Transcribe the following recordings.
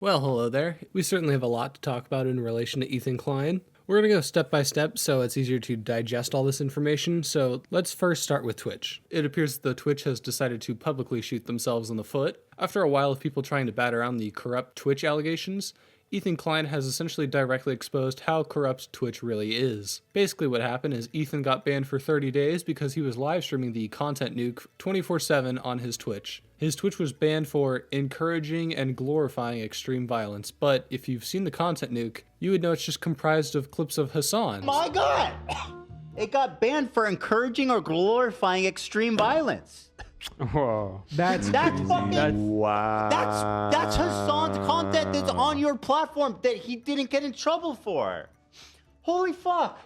Well, hello there. We certainly have a lot to talk about in relation to Ethan Klein. We're going to go step by step so it's easier to digest all this information, so let's first start with Twitch. It appears that Twitch has decided to publicly shoot themselves in the foot. After a while of people trying to bat around the corrupt Twitch allegations, Ethan Klein has essentially directly exposed how corrupt Twitch really is. Basically what happened is Ethan got banned for 30 days because he was live streaming the content nuke 24/7 on his Twitch. His Twitch was banned for encouraging and glorifying extreme violence, but if you've seen the content nuke, you would know it's just comprised of clips of Hassan. My God! It got banned for encouraging or glorifying extreme violence. Whoa. That's fucking Wow. that's Hassan's content that's on your platform that he didn't get in trouble for. Holy fuck!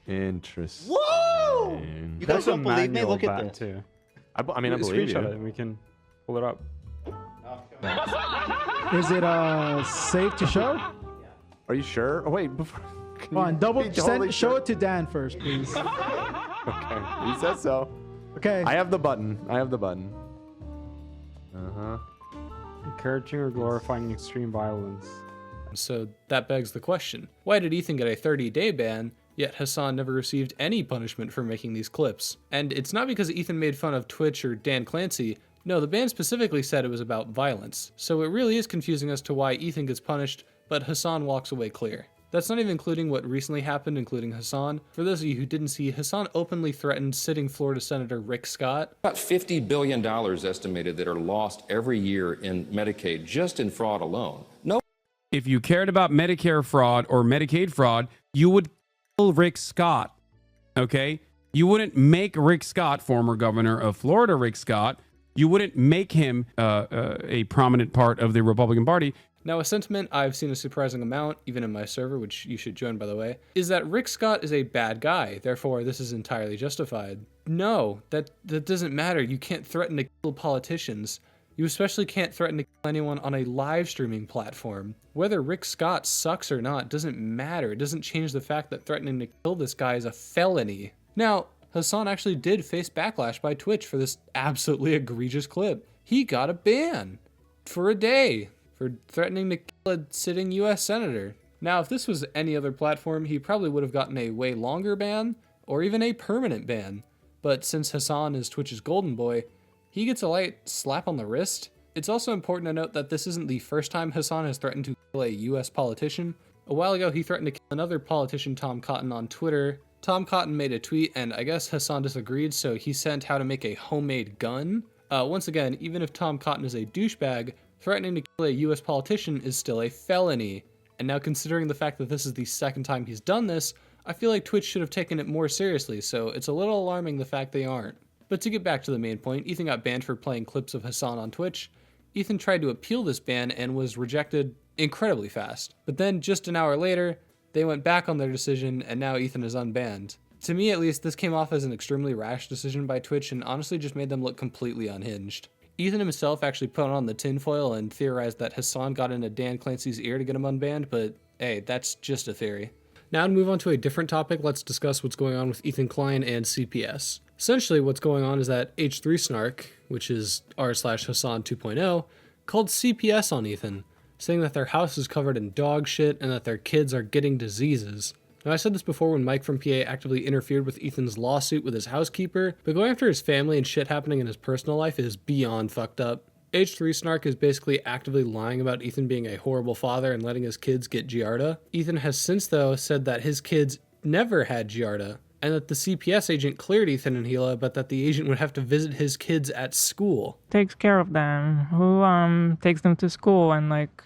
Interesting. Whoa! You guys don't believe me? Look at this. Too. I mean, I believe Screenshot it you. and we can pull it up. Is it safe to show? Are you sure? Oh, wait, before. Come on, show sure? it to Dan first, please. Okay, he says so. Okay. I have the button. Uh-huh. Encouraging or glorifying extreme violence. So that begs the question, why did Ethan get a 30-day ban, yet Hassan never received any punishment for making these clips? And it's not because Ethan made fun of Twitch or Dan Clancy. No, the ban specifically said it was about violence. So it really is confusing as to why Ethan gets punished, but Hassan walks away clear. That's not even including what recently happened, including Hassan. For those of you who didn't see, Hassan openly threatened sitting Florida Senator Rick Scott. About $50 billion estimated that are lost every year in Medicaid, just in fraud alone. No. If you cared about Medicare fraud or Medicaid fraud, you would kill Rick Scott, okay? You wouldn't make Rick Scott, former governor of Florida Rick Scott, you wouldn't make him a prominent part of the Republican Party. Now, a sentiment I've seen a surprising amount, even in my server, which you should join by the way, is that Rick Scott is a bad guy, therefore this is entirely justified. No, that doesn't matter. You can't threaten to kill politicians. You especially can't threaten to kill anyone on a live streaming platform. Whether Rick Scott sucks or not doesn't matter. It doesn't change the fact that threatening to kill this guy is a felony. Now, Hassan actually did face backlash by Twitch for this absolutely egregious clip. He got a ban for a day for threatening to kill a sitting US senator. Now, if this was any other platform, he probably would have gotten a way longer ban or even a permanent ban. But since Hassan is Twitch's golden boy, he gets a light slap on the wrist. It's also important to note that this isn't the first time Hassan has threatened to kill a US politician. A while ago, he threatened to kill another politician, Tom Cotton, on Twitter. Tom Cotton made a tweet, and I guess Hassan disagreed, so he sent how to make a homemade gun. Once again, even if Tom Cotton is a douchebag, threatening to kill a US politician is still a felony. And now, considering the fact that this is the second time he's done this, I feel like Twitch should have taken it more seriously, so it's a little alarming the fact they aren't. But to get back to the main point, Ethan got banned for playing clips of Hassan on Twitch. Ethan tried to appeal this ban and was rejected incredibly fast. But then, just an hour later, they went back on their decision, and now Ethan is unbanned. To me, at least, this came off as an extremely rash decision by Twitch and honestly just made them look completely unhinged. Ethan himself actually put on the tinfoil and theorized that Hassan got into Dan Clancy's ear to get him unbanned, but hey, that's just a theory. Now to move on to a different topic, let's discuss what's going on with Ethan Klein and CPS. Essentially, what's going on is that H3 Snark, which is r/Hassan 2.0, called CPS on Ethan, saying that their house is covered in dog shit and that their kids are getting diseases. Now, I said this before when Mike from PA actively interfered with Ethan's lawsuit with his housekeeper, but going after his family and shit happening in his personal life is beyond fucked up. H3 Snark is basically actively lying about Ethan being a horrible father and letting his kids get Giardia. Ethan has since, though, said that his kids never had Giardia, and that the CPS agent cleared Ethan and Gila, but that the agent would have to visit his kids at school. Takes care of them, who takes them to school and like...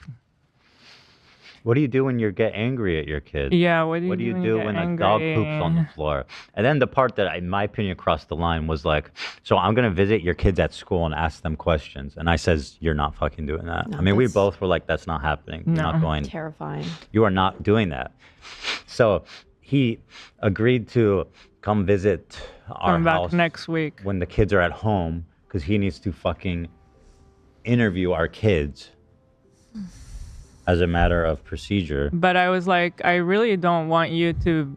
What do you do when you get angry at your kids? Yeah, what do you do when a dog poops on the floor? And then the part that, in my opinion, crossed the line was like, so I'm going to visit your kids at school and ask them questions. And I says, you're not fucking doing that. No, I mean, we both were like, that's not happening. You're not going. Terrifying. You are not doing that. So he agreed to come visit our house next week when the kids are at home because he needs to fucking interview our kids as a matter of procedure. But I was like, I really don't want you to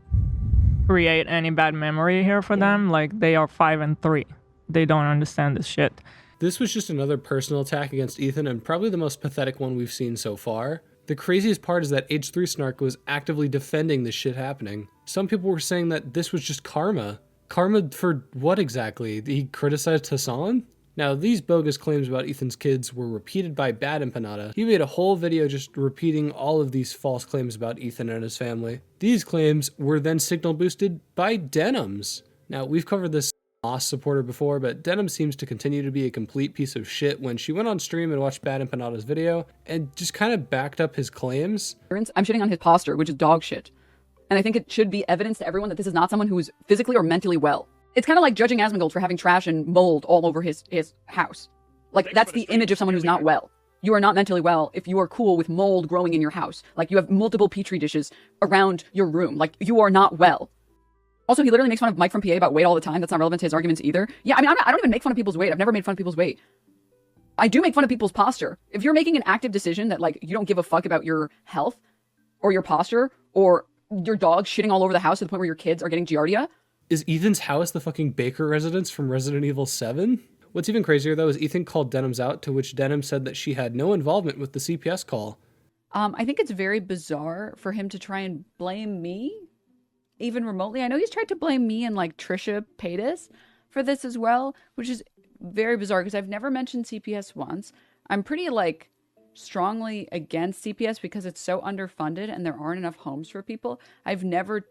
create any bad memory here for them. Like, they are 5 and 3. They don't understand this shit. This was just another personal attack against Ethan, and probably the most pathetic one we've seen so far. The craziest part is that H3 Snark was actively defending this shit happening. Some people were saying that this was just karma. Karma for what exactly? He criticized Hassan? Now, these bogus claims about Ethan's kids were repeated by Bad Empanada. He made a whole video just repeating all of these false claims about Ethan and his family. These claims were then signal boosted by Denims. Now, we've covered this Moss supporter before, but Denim seems to continue to be a complete piece of shit when she went on stream and watched Bad Empanada's video and just kind of backed up his claims. I'm shitting on his posture, which is dog shit. And I think it should be evidence to everyone that this is not someone who is physically or mentally well. It's kind of like judging Asmongold for having trash and mold all over his house. Like, that's the image of someone who's not well. You are not mentally well if you are cool with mold growing in your house. Like, you have multiple petri dishes around your room. Like, you are not well. Also, he literally makes fun of Mike from PA about weight all the time. That's not relevant to his arguments either. Yeah, I mean, I don't even make fun of people's weight. I've never made fun of people's weight. I do make fun of people's posture. If you're making an active decision that, like, you don't give a fuck about your health or your posture or your dog shitting all over the house to the point where your kids are getting giardia. Is Ethan's house the fucking Baker residence from Resident Evil 7? What's even crazier, though, is Ethan called Denims out, to which Denim said that she had no involvement with the CPS call. I think it's very bizarre for him to try and blame me, even remotely. I know he's tried to blame me and, like, Trisha Paytas for this as well, which is very bizarre because I've never mentioned CPS once. I'm pretty, like, strongly against CPS because it's so underfunded and there aren't enough homes for people. I've never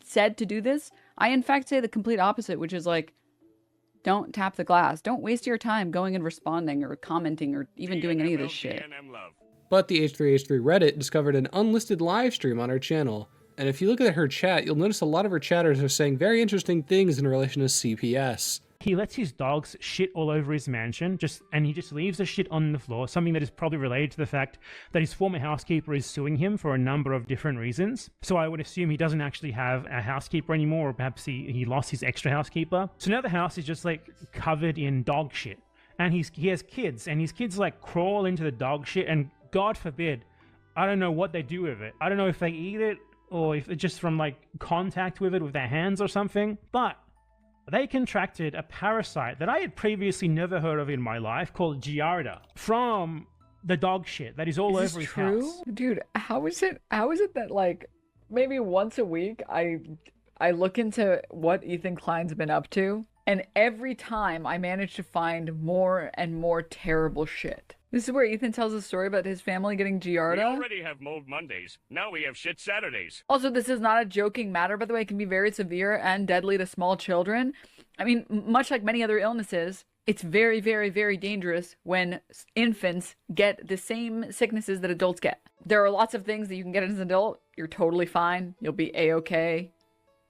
said to do this. I, in fact, say the complete opposite, which is, like, don't tap the glass. Don't waste your time going and responding or commenting or even doing any of this shit. But the H3H3 Reddit discovered an unlisted live stream on her channel. And if you look at her chat, you'll notice a lot of her chatters are saying very interesting things in relation to CPS. He lets his dogs shit all over his mansion, and he just leaves the shit on the floor, something that is probably related to the fact that his former housekeeper is suing him for a number of different reasons. So I would assume he doesn't actually have a housekeeper anymore, or perhaps he lost his extra housekeeper. So now the house is just, like, covered in dog shit. And he has kids, and his kids, like, crawl into the dog shit, and God forbid, I don't know what they do with it. I don't know if they eat it, or if it's just from, like, contact with it with their hands or something, but they contracted a parasite that I had previously never heard of in my life called Giardia from the dog shit that is all over his house. Dude, how is it that, like, maybe once a week I look into what Ethan Klein's been up to, and every time I manage to find more and more terrible shit. This is where Ethan tells a story about his family getting Giardia. We already have mold Mondays. Now we have shit Saturdays. Also, this is not a joking matter, by the way. It can be very severe and deadly to small children. I mean, much like many other illnesses, it's very, very, very dangerous when infants get the same sicknesses that adults get. There are lots of things that you can get as an adult. You're totally fine. You'll be A-okay.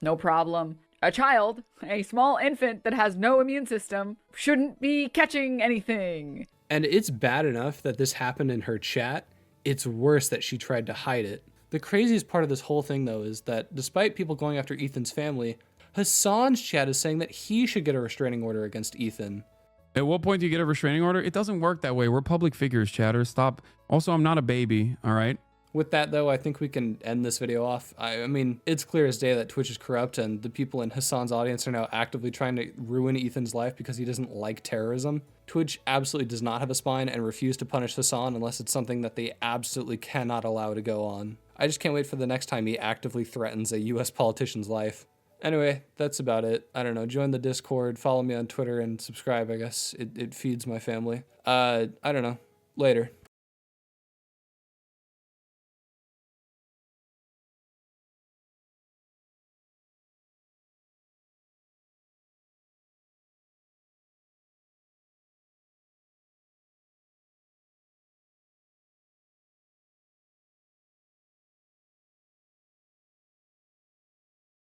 No problem. A child, a small infant that has no immune system, shouldn't be catching anything. And it's bad enough that this happened in her chat. It's worse that she tried to hide it. The craziest part of this whole thing, though, is that despite people going after Ethan's family, Hassan's chat is saying that he should get a restraining order against Ethan. At what point do you get a restraining order? It doesn't work that way. We're public figures, chatter. Stop. Also, I'm not a baby, all right? With that, though, I think we can end this video off. I mean, it's clear as day that Twitch is corrupt, and the people in Hassan's audience are now actively trying to ruin Ethan's life because he doesn't like terrorism. Twitch absolutely does not have a spine and refuse to punish Hassan unless it's something that they absolutely cannot allow to go on. I just can't wait for the next time he actively threatens a US politician's life. Anyway, that's about it. I don't know, join the Discord, follow me on Twitter, and subscribe, I guess. It feeds my family. I don't know. Later.